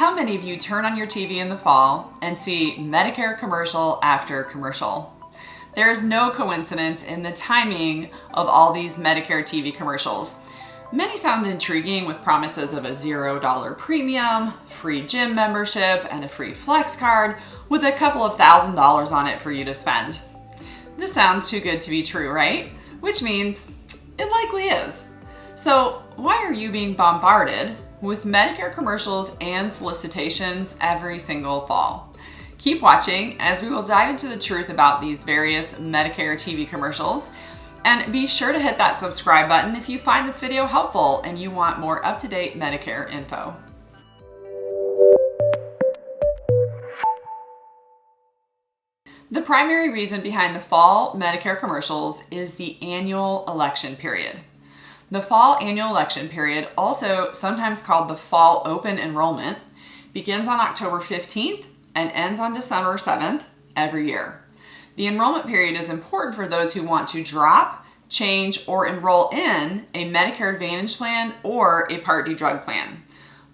How many of you turn on your TV in the fall and see Medicare commercial after commercial? There is no coincidence in the timing of all these Medicare TV commercials. Many sound intriguing with promises of a $0 premium, free gym membership, and a free flex card with a couple of $1,000s on it for you to spend. This sounds too good to be true, right? Which means it likely is. So why are you being bombarded with Medicare commercials and solicitations every single fall? Keep watching as we will dive into the truth about these various Medicare TV commercials, and be sure to hit that subscribe button if you find this video helpful and you want more up-to-date Medicare info. The primary reason behind the fall Medicare commercials is the annual election period. The fall annual election period, also sometimes called the fall open enrollment, begins on October 15th and ends on December 7th every year. The enrollment period is important for those who want to drop, change, or enroll in a Medicare Advantage plan or a Part D drug plan.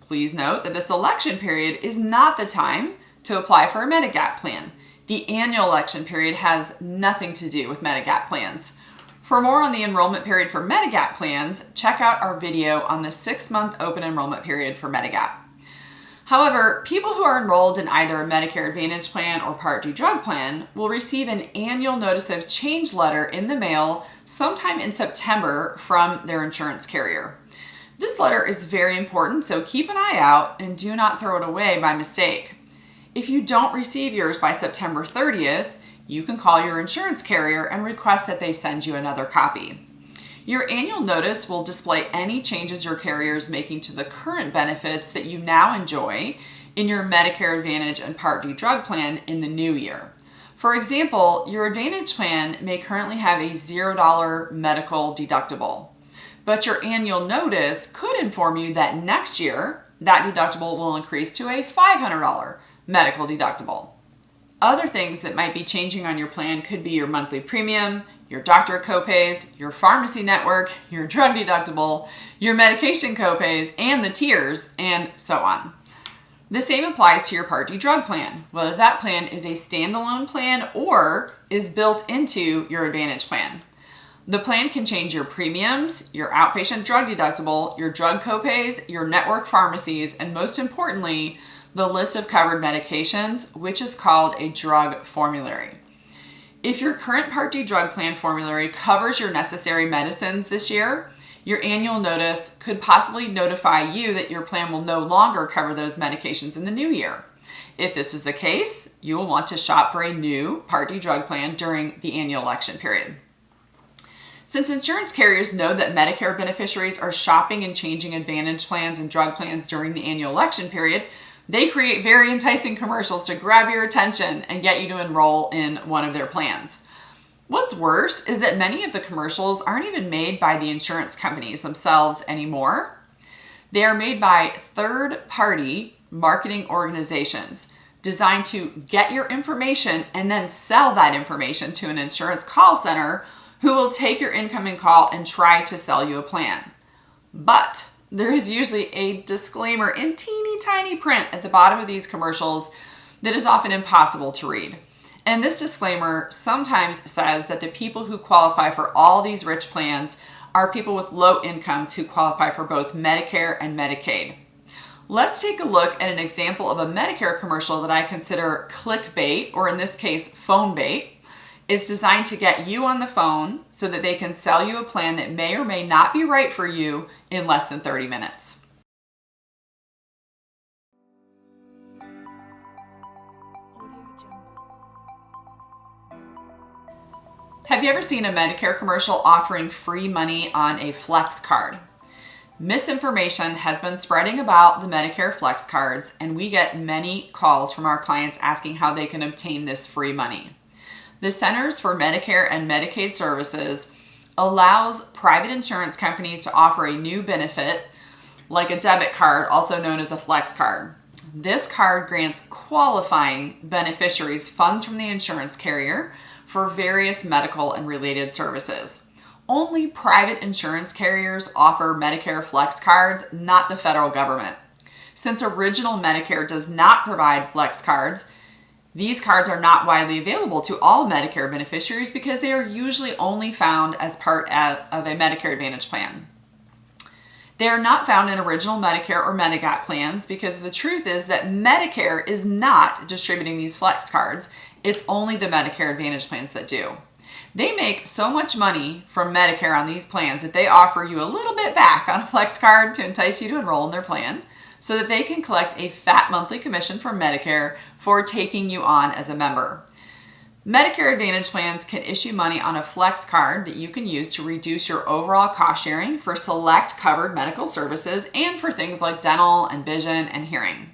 Please note that this election period is not the time to apply for a Medigap plan. The annual election period has nothing to do with Medigap plans. For more on the enrollment period for Medigap plans, check out our video on the 6-month open enrollment period for Medigap. However, people who are enrolled in either a Medicare Advantage plan or Part D drug plan will receive an annual notice of change letter in the mail sometime in September from their insurance carrier. This letter is very important, so keep an eye out and do not throw it away by mistake. If you don't receive yours by September 30th, you can call your insurance carrier and request that they send you another copy. Your annual notice will display any changes your carrier is making to the current benefits that you now enjoy in your Medicare Advantage and Part D drug plan in the new year. For example, your Advantage plan may currently have a $0 medical deductible, but your annual notice could inform you that next year that deductible will increase to a $500 medical deductible. Other things that might be changing on your plan could be your monthly premium, your doctor copays, your pharmacy network, your drug deductible, your medication copays, and the tiers, and so on. The same applies to your Part D drug plan, whether that plan is a standalone plan or is built into your Advantage plan. The plan can change your premiums, your outpatient drug deductible, your drug copays, your network pharmacies, and most importantly, the list of covered medications, which is called a drug formulary. If your current Part D drug plan formulary covers your necessary medicines this year, your annual notice could possibly notify you that your plan will no longer cover those medications in the new year. If this is the case, you will want to shop for a new Part D drug plan during the annual election period. Since insurance carriers know that Medicare beneficiaries are shopping and changing Advantage plans and drug plans during the annual election period, they create very enticing commercials to grab your attention and get you to enroll in one of their plans. What's worse is that many of the commercials aren't even made by the insurance companies themselves anymore. They are made by third-party marketing organizations designed to get your information and then sell that information to an insurance call center who will take your incoming call and try to sell you a plan. But there is usually a disclaimer in teeny tiny print at the bottom of these commercials that is often impossible to read. And this disclaimer sometimes says that the people who qualify for all these rich plans are people with low incomes who qualify for both Medicare and Medicaid. Let's take a look at an example of a Medicare commercial that I consider clickbait, or in this case, phone bait. It's designed to get you on the phone so that they can sell you a plan that may or may not be right for you in less than 30 minutes. Have you ever seen a Medicare commercial offering free money on a flex card? Misinformation has been spreading about the Medicare flex cards, and we get many calls from our clients asking how they can obtain this free money. The Centers for Medicare and Medicaid Services allows private insurance companies to offer a new benefit, like a debit card, also known as a flex card. This card grants qualifying beneficiaries funds from the insurance carrier for various medical and related services. Only private insurance carriers offer Medicare flex cards, not the federal government. Since original Medicare does not provide flex cards, these cards are not widely available to all Medicare beneficiaries because they are usually only found as part of a Medicare Advantage plan. They are not found in original Medicare or Medigap plans because the truth is that Medicare is not distributing these flex cards. It's only the Medicare Advantage plans that do. They make so much money from Medicare on these plans that they offer you a little bit back on a flex card to entice you to enroll in their plan, so that they can collect a fat monthly commission from Medicare for taking you on as a member. Medicare Advantage plans can issue money on a flex card that you can use to reduce your overall cost sharing for select covered medical services and for things like dental and vision and hearing.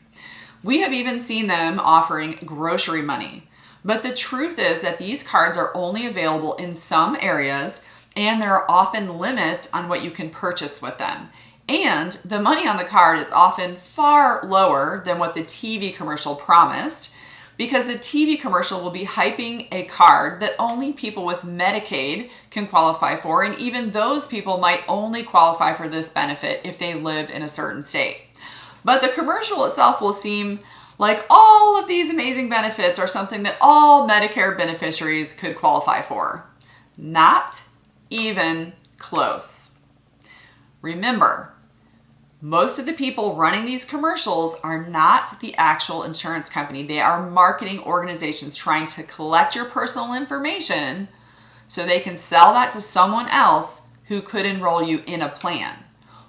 We have even seen them offering grocery money. But the truth is that these cards are only available in some areas, and there are often limits on what you can purchase with them. And the money on the card is often far lower than what the TV commercial promised, because the TV commercial will be hyping a card that only people with Medicaid can qualify for, and even those people might only qualify for this benefit if they live in a certain state. But the commercial itself will seem like all of these amazing benefits are something that all Medicare beneficiaries could qualify for. Not even close. Remember, most of the people running these commercials are not the actual insurance company. They are marketing organizations trying to collect your personal information so they can sell that to someone else who could enroll you in a plan.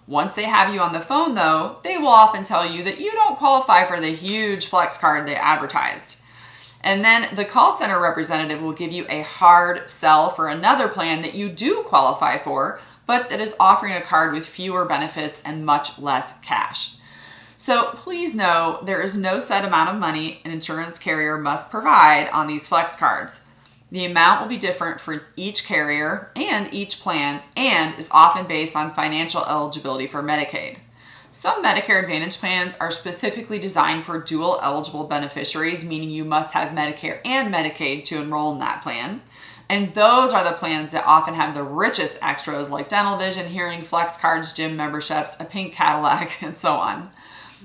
Once they have you on the phone, though, they will often tell you that you don't qualify for the huge flex card they advertised. And then the call center representative will give you a hard sell for another plan that you do qualify for, but that is offering a card with fewer benefits and much less cash. So please know there is no set amount of money an insurance carrier must provide on these flex cards. The amount will be different for each carrier and each plan, and is often based on financial eligibility for Medicaid. Some Medicare Advantage plans are specifically designed for dual eligible beneficiaries, meaning you must have Medicare and Medicaid to enroll in that plan. And those are the plans that often have the richest extras like dental, vision, hearing, flex cards, gym memberships, a pink Cadillac, and so on.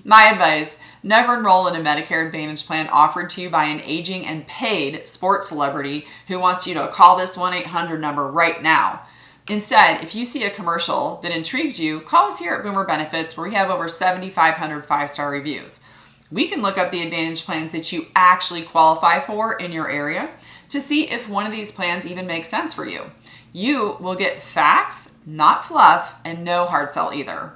My advice, never enroll in a Medicare Advantage plan offered to you by an aging and paid sports celebrity who wants you to call this 1-800 number right now. Instead, if you see a commercial that intrigues you, call us here at Boomer Benefits, where we have over 7,500 five-star reviews. We can look up the Advantage plans that you actually qualify for in your area to see if one of these plans even makes sense for you. You will get facts, not fluff, and no hard sell either.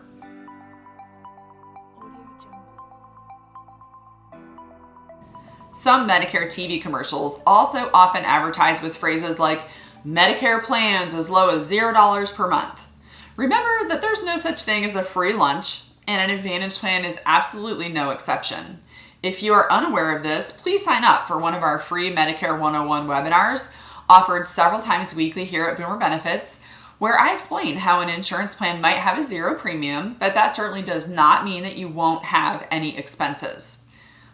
Some Medicare TV commercials also often advertise with phrases like Medicare plans as low as $0 per month. Remember that there's no such thing as a free lunch, and an Advantage plan is absolutely no exception. If you are unaware of this, please sign up for one of our free Medicare 101 webinars offered several times weekly here at Boomer Benefits, where I explain how an insurance plan might have a zero premium, but that certainly does not mean that you won't have any expenses.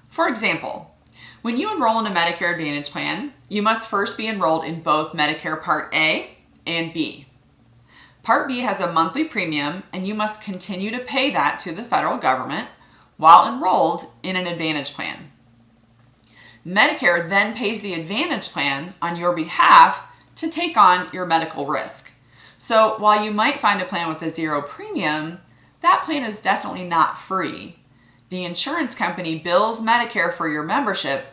For example, when you enroll in a Medicare Advantage plan, you must first be enrolled in both Medicare Part A and B. Part B has a monthly premium, and you must continue to pay that to the federal government while enrolled in an Advantage plan. Medicare then pays the Advantage plan on your behalf to take on your medical risk. So while you might find a plan with a zero premium, that plan is definitely not free. The insurance company bills Medicare for your membership,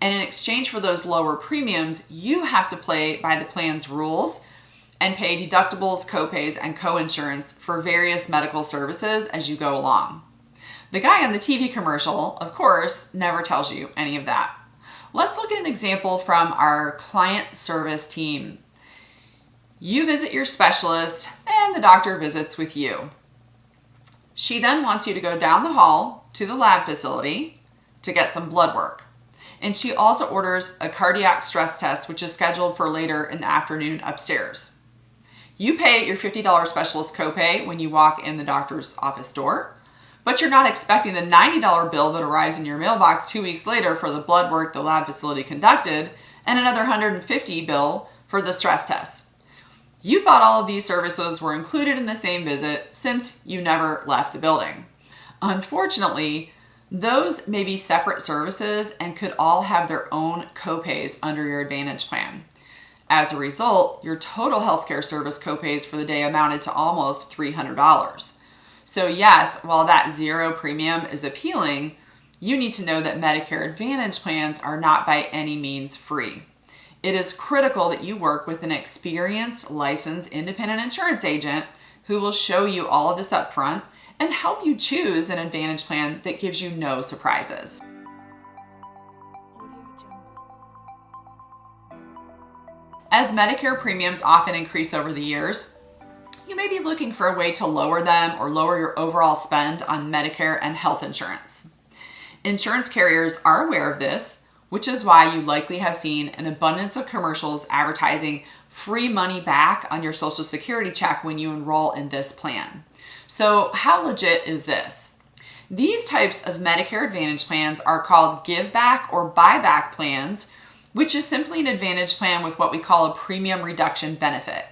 and in exchange for those lower premiums, you have to play by the plan's rules and pay deductibles, copays, and coinsurance for various medical services as you go along. The guy on the TV commercial, of course, never tells you any of that. Let's look at an example from our client service team. You visit your specialist, and the doctor visits with you. She then wants you to go down the hall to the lab facility to get some blood work. And she also orders a cardiac stress test, which is scheduled for later in the afternoon upstairs. You pay your $50 specialist copay when you walk in the doctor's office door, but you're not expecting the $90 bill that arrives in your mailbox 2 weeks later for the blood work the lab facility conducted, and another $150 bill for the stress test. You thought all of these services were included in the same visit since you never left the building. Unfortunately, those may be separate services and could all have their own copays under your Advantage plan. As a result, your total healthcare service copays for the day amounted to almost $300. So yes, while that zero premium is appealing, you need to know that Medicare Advantage plans are not by any means free. It is critical that you work with an experienced, licensed, independent insurance agent who will show you all of this upfront and help you choose an Advantage plan that gives you no surprises. As Medicare premiums often increase over the years, you may be looking for a way to lower them or lower your overall spend on Medicare and health insurance. Insurance carriers are aware of this, which is why you likely have seen an abundance of commercials advertising free money back on your Social Security check when you enroll in this plan. So how legit is this? These types of Medicare Advantage plans are called Giveback or Buyback plans, which is simply an Advantage plan with what we call a premium reduction benefit.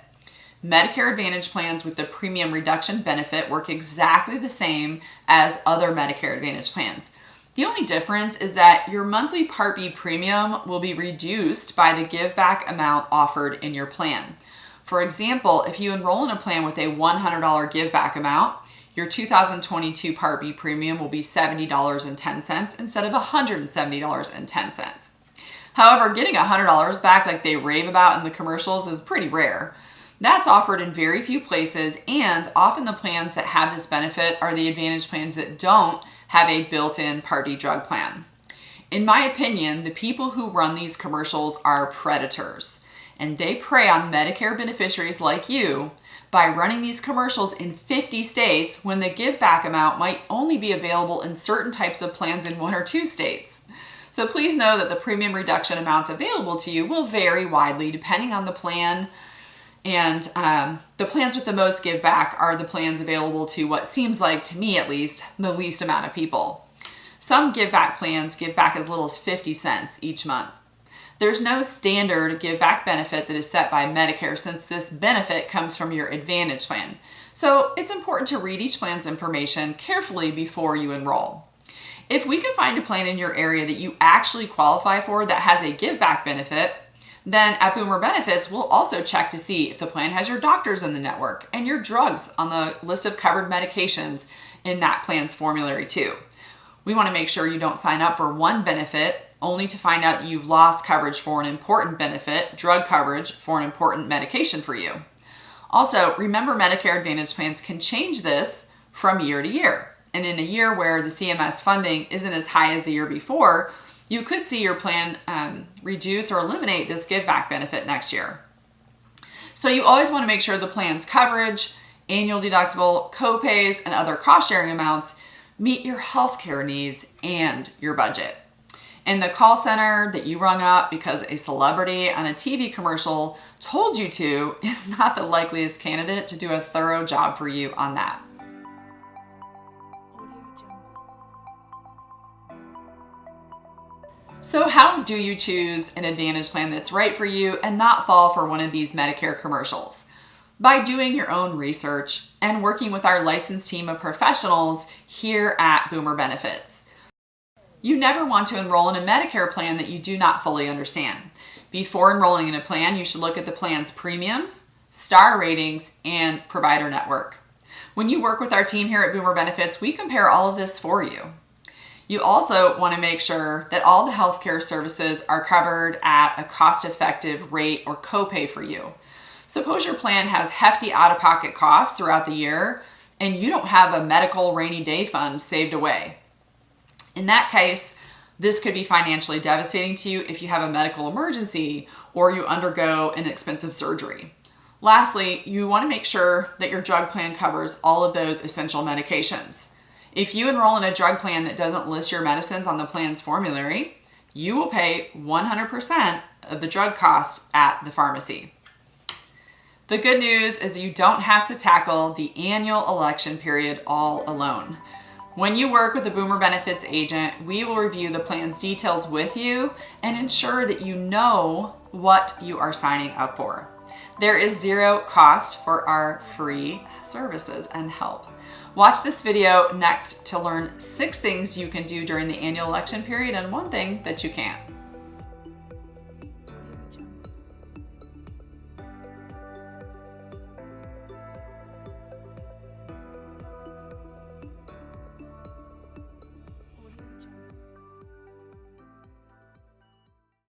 Medicare Advantage plans with the premium reduction benefit work exactly the same as other Medicare Advantage plans. The only difference is that your monthly Part B premium will be reduced by the Giveback amount offered in your plan. For example, if you enroll in a plan with a $100 Giveback amount, your 2022 Part B premium will be $70.10 instead of $170.10. However, getting $100 back like they rave about in the commercials is pretty rare. That's offered in very few places, and often the plans that have this benefit are the Advantage plans that don't have a built-in Part D drug plan. In my opinion, the people who run these commercials are predators, and they prey on Medicare beneficiaries like you by running these commercials in 50 states when the Giveback amount might only be available in certain types of plans in 1 or 2 states. So please know that the premium reduction amounts available to you will vary widely depending on the plan, and the plans with the most Giveback are the plans available to what seems like, to me at least, the least amount of people. Some Giveback plans give back as little as 50 cents each month. There's no standard Giveback benefit that is set by Medicare since this benefit comes from your Advantage plan. So it's important to read each plan's information carefully before you enroll. If we can find a plan in your area that you actually qualify for that has a Giveback benefit, then at Boomer Benefits, we'll also check to see if the plan has your doctors in the network and your drugs on the list of covered medications in that plan's formulary too. We want to make sure you don't sign up for one benefit only to find out that you've lost coverage for an important benefit, drug coverage for an important medication for you. Also, remember Medicare Advantage plans can change this from year to year. And in a year where the CMS funding isn't as high as the year before, you could see your plan reduce or eliminate this Giveback benefit next year. So you always want to make sure the plan's coverage, annual deductible, copays, and other cost-sharing amounts meet your healthcare needs and your budget. And the call center that you rung up because a celebrity on a TV commercial told you to is not the likeliest candidate to do a thorough job for you on that. So how do you choose an Advantage plan that's right for you and not fall for one of these Medicare commercials? By doing your own research and working with our licensed team of professionals here at Boomer Benefits. You never want to enroll in a Medicare plan that you do not fully understand. Before enrolling in a plan, you should look at the plan's premiums, star ratings, and provider network. When you work with our team here at Boomer Benefits, we compare all of this for you. You also want to make sure that all the healthcare services are covered at a cost-effective rate or copay for you. Suppose your plan has hefty out-of-pocket costs throughout the year and you don't have a medical rainy day fund saved away. In that case, this could be financially devastating to you if you have a medical emergency or you undergo an expensive surgery. Lastly, you want to make sure that your drug plan covers all of those essential medications. If you enroll in a drug plan that doesn't list your medicines on the plan's formulary, you will pay 100% of the drug cost at the pharmacy. The good news is you don't have to tackle the annual election period all alone. When you work with a Boomer Benefits agent, we will review the plan's details with you and ensure that you know what you are signing up for. There is zero cost for our free services and help. Watch this video next to learn 6 things you can do during the annual election period and 1 thing that you can't.